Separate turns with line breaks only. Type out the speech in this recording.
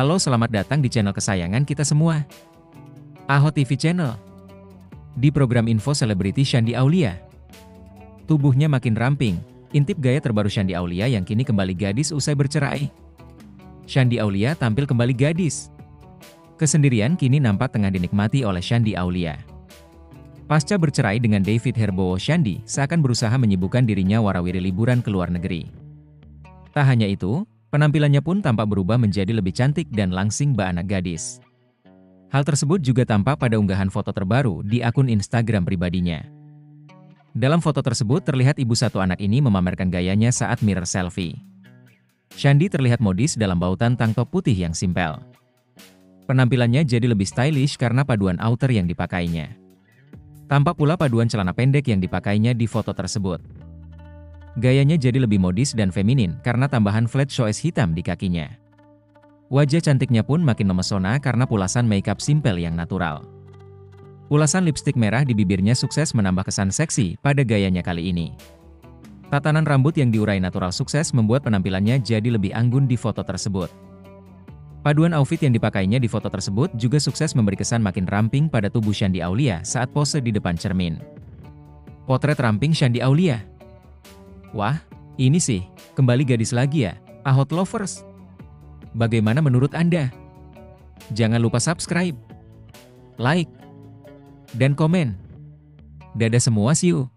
Halo, selamat datang di channel kesayangan kita semua, AHO TV Channel. Di program info selebriti Shandy Aulia. Tubuhnya makin ramping, intip gaya terbaru Shandy Aulia yang kini kembali gadis usai bercerai. Shandy Aulia tampil kembali gadis. Kesendirian kini nampak tengah dinikmati oleh Shandy Aulia. Pasca bercerai dengan David Herbowo, Shandy seakan berusaha menyibukkan dirinya warawiri liburan ke luar negeri. Tak hanya itu, penampilannya pun tampak berubah menjadi lebih cantik dan langsing bak anak gadis. Hal tersebut juga tampak pada unggahan foto terbaru di akun Instagram pribadinya. Dalam foto tersebut terlihat ibu satu anak ini memamerkan gayanya saat mirror selfie. Shandy terlihat modis dalam bahutan tank top putih yang simpel. Penampilannya jadi lebih stylish karena paduan outer yang dipakainya. Tampak pula paduan celana pendek yang dipakainya di foto tersebut. Gayanya jadi lebih modis dan feminin karena tambahan flat shoes hitam di kakinya. Wajah cantiknya pun makin memesona karena pulasan makeup simpel yang natural. Ulasan lipstik merah di bibirnya sukses menambah kesan seksi pada gayanya kali ini. Tatanan rambut yang diurai natural sukses membuat penampilannya jadi lebih anggun di foto tersebut. Paduan outfit yang dipakainya di foto tersebut juga sukses memberi kesan makin ramping pada tubuh Shandy Aulia saat pose di depan cermin. Potret ramping Shandy Aulia. Wah, ini sih, kembali gadis lagi ya, AHO Lovers. Bagaimana menurut Anda? Jangan lupa subscribe, like, dan komen. Dadah semua, see you.